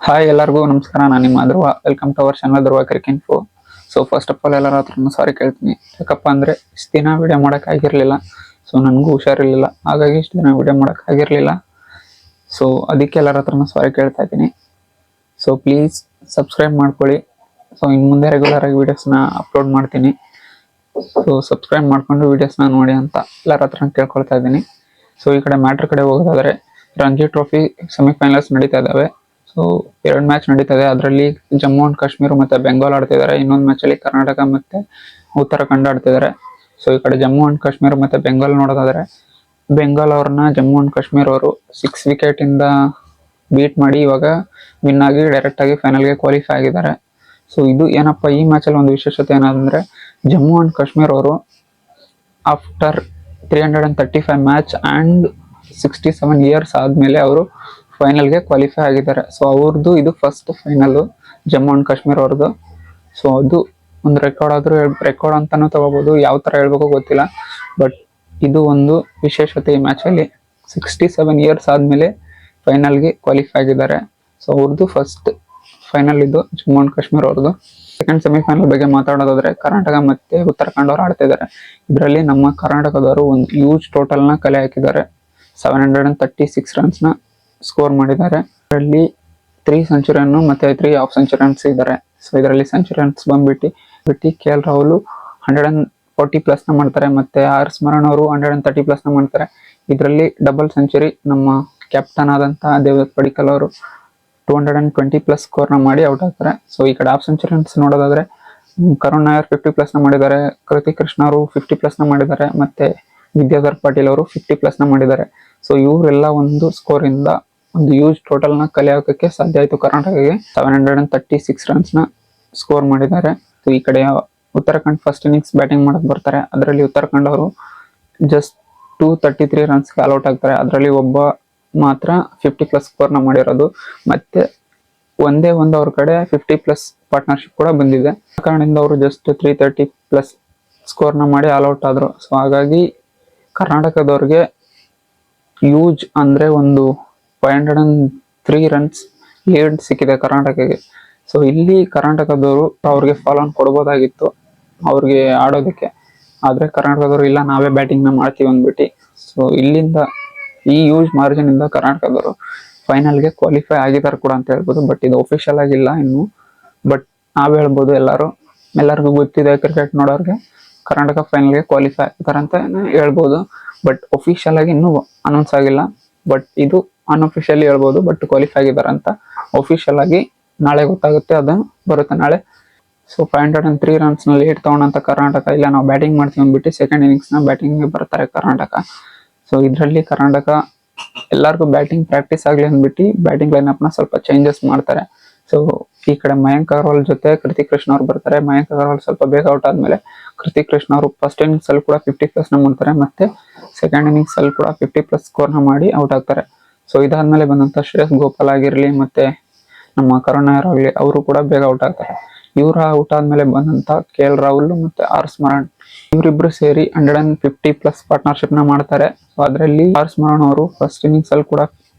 Hi ಎಲ್ಲರಿಗೂ ನಮಸ್ಕಾರ. ನಾನು ನಿಮ್ಮ Dhruva. Welcome to our channel Dhruva cricket info. So first of all ಎಲ್ಲರ ಹತ್ರ ಸಾರಿ ಕೇಳ್ತೀನಿ. ಯಾಕಪ್ಪ ಅಂದರೆ ಇಷ್ಟು ದಿನ ವಿಡಿಯೋ ಮಾಡೋಕ್ಕಾಗಿರಲಿಲ್ಲ. ಸೊ ನನಗೂ ಹುಷಾರಿರಲಿಲ್ಲ, ಹಾಗಾಗಿ ಇಷ್ಟು ದಿನ ವಿಡಿಯೋ ಮಾಡೋಕ್ಕಾಗಿರಲಿಲ್ಲ. ಸೊ ಅದಕ್ಕೆ ಎಲ್ಲರ ಹತ್ರನೂ ಸಾರಿ ಕೇಳ್ತಾ ಇದ್ದೀನಿ. ಸೊ ಪ್ಲೀಸ್ ಸಬ್ಸ್ಕ್ರೈಬ್ ಮಾಡ್ಕೊಳ್ಳಿ. ಸೊ ಇನ್ನು ಮುಂದೆ ರೆಗ್ಯುಲರ್ ಆಗಿ ವೀಡಿಯೋಸ್ನ ಅಪ್ಲೋಡ್ ಮಾಡ್ತೀನಿ. ಸೊ ಸಬ್ಸ್ಕ್ರೈಬ್ ಮಾಡ್ಕೊಂಡು ವೀಡಿಯೋಸ್ನ ನೋಡಿ ಅಂತ ಎಲ್ಲರ ಹತ್ರ ಕೇಳ್ಕೊಳ್ತಾ ಇದ್ದೀನಿ. ಸೊ ಈ ಕಡೆ ಮ್ಯಾಟ್ರ್ ಕಡೆ ಹೋಗೋದಾದರೆ ರಂಜಿ ಟ್ರೋಫಿ ಸೆಮಿಫೈನಲ್ಸ್ ನಡೀತಾ ಇದ್ದಾವೆ. ಸೊ 2 ಮ್ಯಾಚ್ ನಡೀತದೆ. ಅದರಲ್ಲಿ ಜಮ್ಮು ಅಂಡ್ ಕಾಶ್ಮೀರ ಮತ್ತೆ ಬೆಂಗಾಲ್ ಆಡ್ತಿದ್ದಾರೆ. ಇನ್ನೊಂದು ಮ್ಯಾಚ್ ಅಲ್ಲಿ ಕರ್ನಾಟಕ ಮತ್ತೆ ಉತ್ತರಾಖಂಡ ಆಡ್ತಿದ್ದಾರೆ. ಸೊ ಈ ಕಡೆ ಜಮ್ಮು ಅಂಡ್ ಕಾಶ್ಮೀರ ಮತ್ತೆ ಬೆಂಗಾಲ್ ನೋಡೋದಾದ್ರೆ, ಬೆಂಗಾಲ್ ಅವ್ರನ್ನ ಜಮ್ಮು ಅಂಡ್ ಕಾಶ್ಮೀರ್ ಅವರು 6 ವಿಕೆಟ್ ಇಂದ ಬೀಟ್ ಮಾಡಿ ಇವಾಗ ವಿನ್ ಆಗಿ ಡೈರೆಕ್ಟ್ ಆಗಿ ಫೈನಲ್ಗೆ ಕ್ವಾಲಿಫೈ ಆಗಿದ್ದಾರೆ. ಸೊ ಇದು ಏನಪ್ಪ, ಈ ಮ್ಯಾಚ್ ಅಲ್ಲಿ ಒಂದು ವಿಶೇಷತೆ ಏನಂದ್ರೆ, ಜಮ್ಮು ಅಂಡ್ ಕಾಶ್ಮೀರ್ ಅವರು ಆಫ್ಟರ್ 335 ಮ್ಯಾಚ್ ಅಂಡ್ 67 ಇಯರ್ಸ್ ಆದ್ಮೇಲೆ ಅವರು ಫೈನಲ್ಗೆ ಕ್ವಾಲಿಫೈ ಆಗಿದ್ದಾರೆ. ಸೊ ಅವ್ರದ್ದು ಇದು first final Jammu and Kashmir ಅವ್ರದ್ದು. ಸೊ ಅದು ಒಂದು ರೆಕಾರ್ಡ್ ಆದ್ರೂ ರೆಕಾರ್ಡ್ ಅಂತಾನು ತಗೋಬಹುದು, ಯಾವ ತರ ಹೇಳ್ಬೇಕು ಗೊತ್ತಿಲ್ಲ. ಬಟ್ ಇದು ಒಂದು ವಿಶೇಷತೆ ಈ ಮ್ಯಾಚ್ ಅಲ್ಲಿ. 67 ಇಯರ್ಸ್ ಆದ್ಮೇಲೆ ಫೈನಲ್ಗೆ ಕ್ವಾಲಿಫೈ ಆಗಿದ್ದಾರೆ. ಸೊ ಅವ್ರದ್ದು ಫಸ್ಟ್ ಫೈನಲ್ ಇದು ಜಮ್ಮು ಅಂಡ್ ಕಾಶ್ಮೀರ್ ಅವ್ರದ್ದು. ಸೆಕೆಂಡ್ ಸೆಮಿಫೈನಲ್ ಬಗ್ಗೆ ಮಾತಾಡೋದಾದ್ರೆ, ಕರ್ನಾಟಕ ಮತ್ತೆ ಉತ್ತರಾಖಂಡ ಅವರು ಆಡ್ತಿದ್ದಾರೆ. ಇದರಲ್ಲಿ ನಮ್ಮ ಕರ್ನಾಟಕದವರು ಒಂದು ಯೂಜ್ ಟೋಟಲ್ ನ ಕಲೆ ಹಾಕಿದ್ದಾರೆ. 736 ರನ್ಸ್ ನ ಸ್ಕೋರ್ ಮಾಡಿದ್ದಾರೆ. ಇದರಲ್ಲಿ 3 ಸೆಂಚುರಿಯನ್ನು ಮತ್ತೆ 3 ಹಾಫ್ ಸೆಂಚುರಿಯನ್ಸ್ ಇದ್ದಾರೆ. ಸೊ ಇದರಲ್ಲಿ ಸೆಂಚುರಿಯನ್ಸ್ ಬಂದ್ಬಿಟ್ಟು KL ರಾಹುಲ್ 140 ಪ್ಲಸ್ ನ ಮಾಡ್ತಾರೆ, ಮತ್ತೆ ಆರ್ ಸ್ಮರಣ್ ಅವರು 130 ಪ್ಲಸ್ ನ ಮಾಡ್ತಾರೆ. ಇದರಲ್ಲಿ ಡಬಲ್ ಸೆಂಚುರಿ ನಮ್ಮ ಕ್ಯಾಪ್ಟನ್ ಆದಂತಹ ದೇವದತ್ ಪಡಿಕ್ಕಲ್ ಅವರು 220 ಪ್ಲಸ್ ಸ್ಕೋರ್ ನ ಮಾಡಿ ಔಟ್ ಆಗ್ತಾರೆ. ಸೊ ಈ ಕಡೆ ಹಾಫ್ ಸೆಂಚುರಿಯನ್ಸ್ ನೋಡೋದಾದ್ರೆ, ಕರುಣ್ ನಾಯರ್ 50 ಪ್ಲಸ್ ನ ಮಾಡಿದ್ದಾರೆ, ಕೃತಿಕ್ ಕೃಷ್ಣ ಅವರು 50 ಪ್ಲಸ್ ನ ಮಾಡಿದ್ದಾರೆ, ಮತ್ತೆ ವಿದ್ಯಾಧರ್ ಪಾಟೀಲ್ ಅವರು 50 ಪ್ಲಸ್ ನ ಮಾಡಿದ್ದಾರೆ. ಸೊ ಇವರೆಲ್ಲ ಒಂದು ಸ್ಕೋರ್ ಇಂದ ಒಂದು ಯೂಜ್ ಟೋಟಲ್ ನ ಕಲೆ ಹಾಕಕ್ಕೆ ಸಾಧ್ಯ ಆಯ್ತು ಕರ್ನಾಟಕಕ್ಕೆ. 736 ರನ್ಸ್ ನ ಸ್ಕೋರ್ ಮಾಡಿದ್ದಾರೆ. ಸೊ ಈ ಕಡೆ ಉತ್ತರಾಖಂಡ್ ಫಸ್ಟ್ ಇನ್ನಿಂಗ್ಸ್ ಬ್ಯಾಟಿಂಗ್ ಮಾಡಕ್ ಬರ್ತಾರೆ. ಅದರಲ್ಲಿ ಉತ್ತರಾಖಂಡ್ ಅವರು ಜಸ್ಟ್ 233 ರನ್ಸ್ ಆಲ್ ಔಟ್ ಆಗ್ತಾರೆ. ಅದರಲ್ಲಿ ಒಬ್ಬ ಮಾತ್ರ 50 ಪ್ಲಸ್ ಸ್ಕೋರ್ ನ ಮಾಡಿರೋದು. ಮತ್ತೆ ಒಂದೇ ಒಂದು ಅವ್ರ ಕಡೆ 50 ಪ್ಲಸ್ ಪಾರ್ಟ್ನರ್ಶಿಪ್ ಕೂಡ ಬಂದಿದೆ. ಕಾರಣದಿಂದ ಅವರು ಜಸ್ಟ್ 330 ಪ್ಲಸ್ ಸ್ಕೋರ್ ನ ಮಾಡಿ ಆಲ್ ಔಟ್ ಆದ್ರು. ಸೊ ಹಾಗಾಗಿ ಕರ್ನಾಟಕದವ್ರಿಗೆ ಯೂಜ್ ಅಂದ್ರೆ ಒಂದು 503 ರನ್ಸ್ ಲೀಡ್ ಸಿಕ್ಕಿದೆ ಕರ್ನಾಟಕಕ್ಕೆ. ಸೊ ಇಲ್ಲಿ ಕರ್ನಾಟಕದವರು ಅವ್ರಿಗೆ ಫಾಲ್ ಆನ್ ಕೊಡ್ಬೋದಾಗಿತ್ತು ಅವ್ರಿಗೆ ಆಡೋದಕ್ಕೆ, ಆದ್ರೆ ಕರ್ನಾಟಕದವರು ಇಲ್ಲ ನಾವೇ ಬ್ಯಾಟಿಂಗ್ ನ ಮಾಡ್ತೀವಿ ಅಂದ್ಬಿಟ್ಟು. ಸೊ ಇಲ್ಲಿಂದ ಈ ಯೂಜ್ ಮಾರ್ಜಿನ್ ಇಂದ ಕರ್ನಾಟಕದವರು ಫೈನಲ್ಗೆ ಕ್ವಾಲಿಫೈ ಆಗಿದ್ದಾರೆ ಕೂಡ ಅಂತ ಹೇಳ್ಬೋದು. ಬಟ್ ಇದು ಒಫಿಷಿಯಲ್ ಆಗಿಲ್ಲ ಇನ್ನು, ಬಟ್ ನಾವ್ ಹೇಳ್ಬೋದು ಎಲ್ಲರಿಗೂ ಗೊತ್ತಿದೆ ಕ್ರಿಕೆಟ್ ನೋಡೋರ್ಗೆ ಕರ್ನಾಟಕ ಫೈನಲ್ಗೆ ಕ್ವಾಲಿಫೈ ಆಗಿದ್ದಾರೆ ಅಂತ ಹೇಳ್ಬೋದು. ಬಟ್ ಒಫಿಷಿಯಲ್ ಆಗಿ ಇನ್ನೂ ಅನೌನ್ಸ್ ಆಗಿಲ್ಲ. ಬಟ್ ಇದು ಅನ್ಅಫಿಷಿಯಲಿ ಹೇಳ್ಬೋದು, ಬಟ್ ಕ್ವಾಲಿಫೈ ಆಗಿದ್ದಾರೆ ಅಂತ. ಒಫಿಷಿಯಲ್ ಆಗಿ ನಾಳೆ ಗೊತ್ತಾಗುತ್ತೆ, ಅದು ಬರುತ್ತೆ ನಾಳೆ. ಸೊ 503 ರನ್ಸ್ ನಲ್ಲಿ ಲೀಡ್ ತಗೊಂಡಂತ ಕರ್ನಾಟಕ ಇಲ್ಲ ನಾವು ಬ್ಯಾಟಿಂಗ್ ಮಾಡ್ತೀವಿ ಅಂದ್ಬಿಟ್ಟು ಸೆಕೆಂಡ್ ಇನ್ನಿಂಗ್ಸ್ ನ ಬ್ಯಾಟಿಂಗ್ ಬರ್ತಾರೆ ಕರ್ನಾಟಕ. ಸೊ ಇದರಲ್ಲಿ ಕರ್ನಾಟಕ ಎಲ್ಲರಿಗೂ ಬ್ಯಾಟಿಂಗ್ ಪ್ರಾಕ್ಟೀಸ್ ಆಗ್ಲಿ ಅಂದ್ಬಿಟ್ಟು ಬ್ಯಾಟಿಂಗ್ ಲೈನ್ ಅಪ್ ನ ಸ್ವಲ್ಪ ಚೇಂಜಸ್ ಮಾಡ್ತಾರೆ. ಸೊ ಈ ಕಡೆ ಮಯಾಂಕ್ ಅಗರ್ವಾಲ್ ಜೊತೆ ಕೃತಿಕ್ ಕೃಷ್ಣ ಅವ್ರು ಬರ್ತಾರೆ. ಮಯಾಂಕ್ ಅಗರ್ವಾಲ್ ಸ್ವಲ್ಪ ಬೇಗ ಔಟ್ ಆದ್ಮೇಲೆ ಕೃತಿಕ್ ಕೃಷ್ಣ ಅವರು ಫಸ್ಟ್ ಇನ್ನಿಂಗ್ಸ್ ಅಲ್ಲಿ ಕೂಡ 50 ಪ್ಲಸ್ ನ ಮಾಡ್ತಾರೆ, ಮತ್ತೆ ಸೆಕೆಂಡ್ ಇನ್ನಿಂಗ್ಸ್ ಅಲ್ಲಿ ಕೂಡ 50 ಪ್ಲಸ್ ಸ್ಕೋರ್ ನ ಮಾಡಿ ಔಟ್ ಆಗ್ತಾರೆ. ಸೊ ಇದಾದ್ಮೇಲೆ ಬಂದಂತ ಶ್ರೇಯಸ್ ಗೋಪಾಲ್ ಆಗಿರ್ಲಿ ಮತ್ತೆ ನಮ್ಮ ಕರುಣ್ ನಾಯರ್ ಆಗ್ಲಿ ಅವರು ಕೂಡ ಬೇಗ ಔಟ್ ಆಗ್ತಾರೆ. ಇವರ ಔಟ್ ಆದ್ಮೇಲೆ ಬಂದಂತ KL ರಾಹುಲ್ ಮತ್ತೆ ಆರ್ ಸ್ಮರಣ್ ಇವರಿಬ್ರು ಸೇರಿ 150 ಪ್ಲಸ್ ಪಾರ್ಟ್ನರ್ಶಿಪ್ ನ ಮಾಡ್ತಾರೆ. ಸೊ ಅದರಲ್ಲಿ ಆರ್ ಸ್ಮರಣ್ ಅವರು ಫಸ್ಟ್ ಇನ್ನಿಂಗ್ಸ್ ಅಲ್ಲಿ ಕೂಡ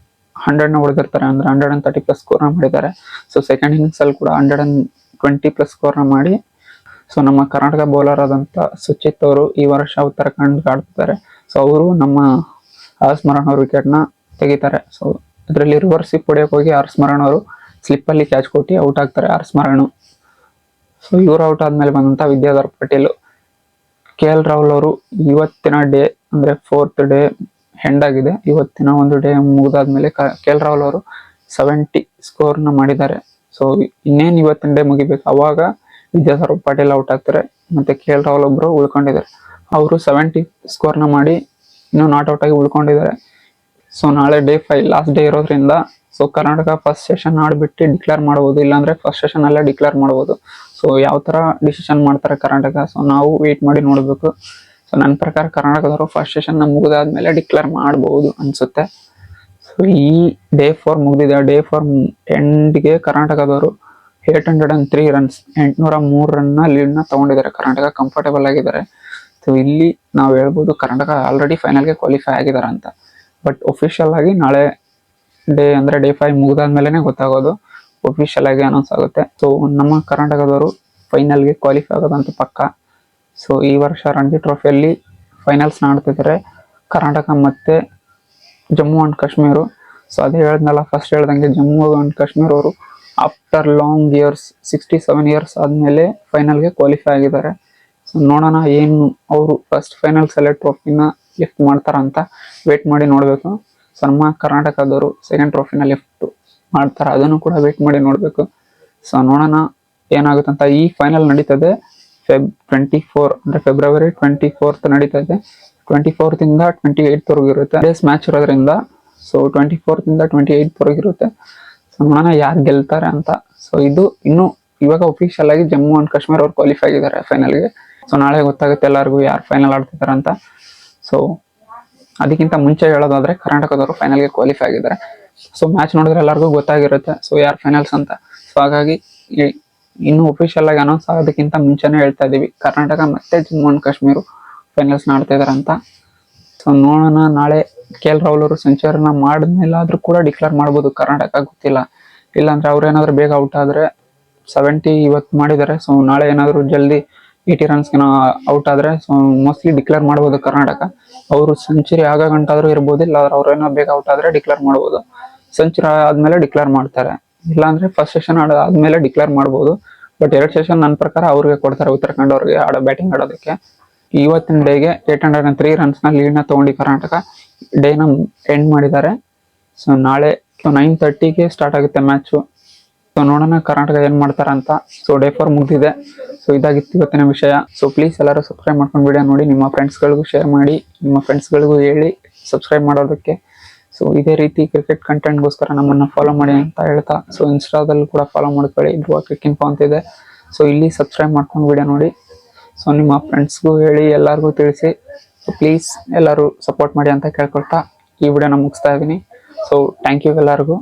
100 ನ ಹೊಡೆದಿರ್ತಾರೆ, ಅಂದ್ರೆ 130 ಪ್ಲಸ್ ಸ್ಕೋರ್ ನ ಮಾಡಿದ್ದಾರೆ. ಸೊ ಸೆಕೆಂಡ್ ಇನ್ನಿಂಗ್ಸ್ ಅಲ್ಲಿ ಕೂಡ 120 ಪ್ಲಸ್ ಸ್ಕೋರ್ ನ ಮಾಡಿ, ಸೊ ನಮ್ಮ ಕರ್ನಾಟಕ ಬೌಲರ್ ಆದಂತ ಸುಚಿತ್ ಅವರು ಈ ವರ್ಷ ಉತ್ತರಾಖಂಡ್ ಆಡ್ತಿದ್ದಾರೆ. ಸೊ ಅವರು ನಮ್ಮ ಆರ್ ಸ್ಮರಣ್ ಅವ್ರ ವಿಕೆಟ್ ನ ತೆಗಿತಾರೆ. ಸೊ ಇದರಲ್ಲಿ ರಿವರ್ಸ್ ಸ್ವಿಪ್ ಹೊಡೆಯಕ್ ಹೋಗಿ ಆರ್ ಸ್ಮರಣ್ ಅವರು ಸ್ಲಿಪ್ ಅಲ್ಲಿ ಕ್ಯಾಚ್ ಕೊಟ್ಟು ಔಟ್ ಆಗ್ತಾರೆ ಆರ್ ಸ್ಮರಣ್. ಸೊ ಇವ್ರು ಔಟ್ ಆದ್ಮೇಲೆ ಬಂದಂತ ವಿದ್ಯಾಧರ್ ಪಾಟೀಲ್, KL ರಾಹುಲ್ ಅವರು ಇವತ್ತಿನ ಡೇ ಅಂದ್ರೆ 4th ಡೇ ಹೆಂಡ್ ಆಗಿದೆ. ಇವತ್ತಿನ ಒಂದು ಡೇ ಮುಗಿದಾದ್ಮೇಲೆ KL ರಾಹುಲ್ ಅವರು 70 ಸ್ಕೋರ್ ನ ಮಾಡಿದ್ದಾರೆ. ಸೊ ಇನ್ನೇನ್ ಇವತ್ತಿನ ಡೇ ಮುಗಿಬೇಕು, ಅವಾಗ ವಿದ್ಯಾಧರ್ ಪಾಟೀಲ್ ಔಟ್ ಆಗ್ತಾರೆ, ಮತ್ತೆ KL ರಾಹುಲ್ ಒಬ್ರು ಉಳ್ಕೊಂಡಿದ್ದಾರೆ. ಅವರು 70 ಸ್ಕೋರ್ ನ ಮಾಡಿ ಇನ್ನೂ ನಾಟ್ ಔಟ್ ಆಗಿ ಉಳ್ಕೊಂಡಿದ್ದಾರೆ. ಸೊ ನಾಳೆ ಡೇ 5 ಲಾಸ್ಟ್ ಡೇ ಇರೋದ್ರಿಂದ ಸೊ ಕರ್ನಾಟಕ ಫಸ್ಟ್ ಸೆಷನ್ ಆಡ್ಬಿಟ್ಟು ಡಿಕ್ಲೇರ್ ಮಾಡಬಹುದು, ಇಲ್ಲಾಂದ್ರೆ ಫಸ್ಟ್ ಸೆಷನ್ ಅಲ್ಲೇ ಡಿಕ್ಲೇರ್ ಮಾಡಬಹುದು. ಸೊ ಯಾವ ತರ ಡಿಸಿಷನ್ ಮಾಡ್ತಾರೆ ಕರ್ನಾಟಕ, ಸೊ ನಾವು ವೇಟ್ ಮಾಡಿ ನೋಡ್ಬೇಕು. ಸೊ ನನ್ನ ಪ್ರಕಾರ ಕರ್ನಾಟಕದವರು ಫಸ್ಟ್ ಸೆಷನ್ ನ ಮುಗಿದಾದ್ಮೇಲೆ ಡಿಕ್ಲೇರ್ ಮಾಡಬಹುದು ಅನ್ಸುತ್ತೆ. ಸೊ ಈ ಡೇ 4 ಮುಗಿದಿದೆ. ಡೇ 4 ಎಂಡ್ಗೆ ಕರ್ನಾಟಕದವರು 803 ರನ್ಸ್ 803 ರನ್ ನ ಲೀಡ್ ನ ತಗೊಂಡಿದ್ದಾರೆ. ಕರ್ನಾಟಕ ಕಂಫರ್ಟೇಬಲ್ ಆಗಿದ್ದಾರೆ. ಸೊ ಇಲ್ಲಿ ನಾವು ಹೇಳ್ಬೋದು ಕರ್ನಾಟಕ ಆಲ್ರೆಡಿ ಫೈನಲ್ಗೆ ಕ್ವಾಲಿಫೈ ಆಗಿದ್ದಾರೆ ಅಂತ. ಬಟ್ ಒಫಿಷಿಯಲ್ ಆಗಿ ನಾಳೆ ಡೇ ಅಂದ್ರೆ ಡೇ 5 ಮುಗಿದಾದ್ಮೇಲೆ ಗೊತ್ತಾಗೋದು. ಒಫಿಷಿಯಲ್ ಆಗಿ ಅನೌನ್ಸ್ ಆಗುತ್ತೆ. ಸೊ ನಮ್ಮ ಕರ್ನಾಟಕದವರು ಫೈನಲ್ಗೆ ಕ್ವಾಲಿಫೈ ಆಗೋದಂತ ಪಕ್ಕ. ಸೊ ಈ ವರ್ಷ ರಣಜಿ ಟ್ರೋಫಿಯಲ್ಲಿ ಫೈನಲ್ಸ್ ಆಡ್ತಿದ್ದಾರೆ ಕರ್ನಾಟಕ ಮತ್ತೆ ಜಮ್ಮು ಅಂಡ್ ಕಾಶ್ಮೀರ. ಸೊ ಅದೇ ಹೇಳ್ದಲ್ಲ, ಫಸ್ಟ್ ಹೇಳ್ದಂಗೆ ಜಮ್ಮು ಅಂಡ್ ಕಾಶ್ಮೀರ್ ಅವರು ಆಫ್ಟರ್ ಲಾಂಗ್ ಇಯರ್ಸ್ 67 ಇಯರ್ಸ್ ಆದಮೇಲೆ ಫೈನಲ್ಗೆ ಕ್ವಾಲಿಫೈ ಆಗಿದ್ದಾರೆ. ಸೊ ನೋಡೋಣ ಏನು ಅವರು ಫಸ್ಟ್ ಫೈನಲ್ಸಲ್ಲೇ ಟ್ರೋಫಿನ ಲಿಫ್ಟ್ ಮಾಡ್ತಾರಂತ ವೇಟ್ ಮಾಡಿ ನೋಡಬೇಕು. ಸೊ ನಮ್ಮ ಕರ್ನಾಟಕದವರು ಸೆಕೆಂಡ್ ಟ್ರೋಫಿನ ಲಿಫ್ಟ್ ಮಾಡ್ತಾರೆ, ಅದನ್ನು ಕೂಡ ವೇಟ್ ಮಾಡಿ ನೋಡಬೇಕು. ಸೊ ನೋಡೋಣ ಏನಾಗುತ್ತಂತ. ಈ ಫೈನಲ್ ನಡೀತದೆ Feb 24 ಅಂದರೆ ಫೆಬ್ರವರಿ 24 ನಡೀತದೆ. 24 ಇಂದ 28 ವರೆಗೂ ಇರುತ್ತೆ. ಡೇಸ್ ಮ್ಯಾಚ್ ಇರೋದ್ರಿಂದ ಸೊ 24 ಇಂದ 28 ವರೆಗೂ ಇರುತ್ತೆ. ಸೊ ನೋಡೋಣ ಯಾರು ಗೆಲ್ತಾರೆ ಅಂತ. ಸೊ ಇದು ಇನ್ನು ಇವಾಗ ಒಫಿಷಿಯಲ್ ಆಗಿ ಜಮ್ಮು ಅಂಡ್ ಕಾಶ್ಮೀರ್ ಅವ್ರು ಕ್ವಾಲಿಫೈ ಆಗಿದ್ದಾರೆ ಫೈನಲ್ಗೆ. ಸೊ ನಾಳೆ ಗೊತ್ತಾಗುತ್ತೆ ಎಲ್ಲರಿಗೂ ಯಾರು ಫೈನಲ್ ಆಡ್ತಿದ್ದಾರೆ ಅಂತ. ಸೊ ಅದಕ್ಕಿಂತ ಮುಂಚೆ ಹೇಳೋದಾದ್ರೆ ಕರ್ನಾಟಕದವರು ಫೈನಲ್ಗೆ ಕ್ವಾಲಿಫೈ ಆಗಿದ್ದಾರೆ. ಸೊ ಮ್ಯಾಚ್ ನೋಡಿದ್ರೆ ಎಲ್ಲರಿಗೂ ಗೊತ್ತಾಗಿರುತ್ತೆ ಸೊ ಯಾರು ಫೈನಲ್ಸ್ ಅಂತ. ಸೊ ಹಾಗಾಗಿ ಇನ್ನು ಒಫಿಷಿಯಲ್ ಆಗಿ ಅನೌನ್ಸ್ ಆಗೋದಕ್ಕಿಂತ ಮುಂಚೆನೇ ಹೇಳ್ತಾ ಇದೀವಿ, ಕರ್ನಾಟಕ ಮತ್ತೆ ಜಮ್ಮು ಅಂಡ್ ಕಾಶ್ಮೀರ ಫೈನಲ್ಸ್ ಆಡ್ತಾ ಇದಾರೆ ಅಂತ. ಸೊ ನೋಡೋಣ, ನಾಳೆ KL ರಾಹುಲ್ ಅವರು ಸೆಂಚುರಿನ ಮಾಡಿದ್ಮೇಲೆ ಆದ್ರೂ ಕೂಡ ಡಿಕ್ಲೇರ್ ಮಾಡ್ಬೋದು ಕರ್ನಾಟಕ, ಗೊತ್ತಿಲ್ಲ. ಇಲ್ಲಾಂದ್ರೆ ಅವ್ರೇನಾದ್ರು ಬೇಗ ಔಟ್ ಆದ್ರೆ 70 ಇವತ್ತು ಮಾಡಿದ್ದಾರೆ. ಸೊ ನಾಳೆ ಏನಾದ್ರು ಜಲ್ದಿ 80 ರನ್ಸ್ಗೆ ಔಟ್ ಆದ್ರೆ ಸೊ ಮೋಸ್ಟ್ಲಿ ಡಿಕ್ಲೇರ್ ಮಾಡ್ಬೋದು ಕರ್ನಾಟಕ. ಅವರು ಸೆಂಚುರಿ ಆಗ ಗಂಟಾದ್ರೂ ಇರ್ಬೋದು, ಇಲ್ಲ ಅವ್ರೇನೋ ಬೇಗ ಔಟ್ ಆದ್ರೆ ಡಿಕ್ಲೇರ್ ಮಾಡ್ಬೋದು. ಸೆಂಚುರಿ ಆದ್ಮೇಲೆ ಡಿಕ್ಲೇರ್ ಮಾಡ್ತಾರೆ, ಇಲ್ಲಾಂದ್ರೆ ಫಸ್ಟ್ ಸೆಷನ್ ಆದ್ಮೇಲೆ ಡಿಕ್ಲೇರ್ ಮಾಡ್ಬೋದು. ಬಟ್ 2 ಸೆಷನ್ ನನ್ನ ಪ್ರಕಾರ ಅವ್ರಿಗೆ ಕೊಡ್ತಾರೆ, ಉತ್ತರಾಖಂಡ್ ಅವ್ರಿಗೆ ಬ್ಯಾಟಿಂಗ್ ಆಡೋದಕ್ಕೆ. ಇವತ್ತಿನ ಡೇಗೆ 803 ರನ್ಸ್ನ ಲೀಡ್ನ ತಗೊಂಡು ಕರ್ನಾಟಕ ಡೇನ ಎಂಡ್ ಮಾಡಿದ್ದಾರೆ. ಸೊ ನಾಳೆ 9:30ಗೆ ಸ್ಟಾರ್ಟ್ ಆಗುತ್ತೆ ಮ್ಯಾಚು. ಸೊ ನೋಡೋಣ ಕರ್ನಾಟಕ ಏನ್ ಮಾಡ್ತಾರ ಅಂತ. ಸೊ ಡೇ 4 ಮುಗ್ದಿದೆ. ಸೊ ಇದಾಗಿತ್ತು ಇವತ್ತಿನ ವಿಷಯ. ಸೊ ಪ್ಲೀಸ್ ಎಲ್ಲರೂ ಸಬ್ಸ್ಕ್ರೈಬ್ ಮಾಡ್ಕೊಂಡು ವಿಡಿಯೋ ನೋಡಿ, ನಿಮ್ಮ ಫ್ರೆಂಡ್ಸ್ಗಳಿಗೂ ಶೇರ್ ಮಾಡಿ, ನಿಮ್ಮ ಫ್ರೆಂಡ್ಸ್ಗಳಿಗೂ ಹೇಳಿ ಸಬ್ಸ್ಕ್ರೈಬ್ ಮಾಡೋದಕ್ಕೆ. ಸೊ ಇದೇ ರೀತಿ ಕ್ರಿಕೆಟ್ ಕಂಟೆಂಟ್ಗೋಸ್ಕರ ನಮ್ಮನ್ನು ಫಾಲೋ ಮಾಡಿ ಅಂತ ಹೇಳ್ತಾ, ಸೊ ಇನ್ಸ್ಟಾದಲ್ಲಿ ಕೂಡ ಫಾಲೋ ಮಾಡ್ಕೊಳ್ಳಿ, ಧ್ರುವ ಕ್ರಿಕೆನ್ಫೋ ಅಂತಿದೆ. ಸೊ ಇಲ್ಲಿ ಸಬ್ಸ್ಕ್ರೈಬ್ ಮಾಡ್ಕೊಂಡು ವಿಡಿಯೋ ನೋಡಿ. ಸೊ ನಿಮ್ಮ ಫ್ರೆಂಡ್ಸ್ಗೂ ಹೇಳಿ, ಎಲ್ಲರಿಗೂ ತಿಳಿಸಿ. ಸೊ ಪ್ಲೀಸ್ ಎಲ್ಲರೂ ಸಪೋರ್ಟ್ ಮಾಡಿ ಅಂತ ಕೇಳ್ಕೊಳ್ತಾ ಈ ವಿಡಿಯೋನ ಮುಗಿಸ್ತಾ ಇದ್ದೀನಿ. ಸೊ ಥ್ಯಾಂಕ್ ಯು ಎಲ್ಲರಿಗೂ.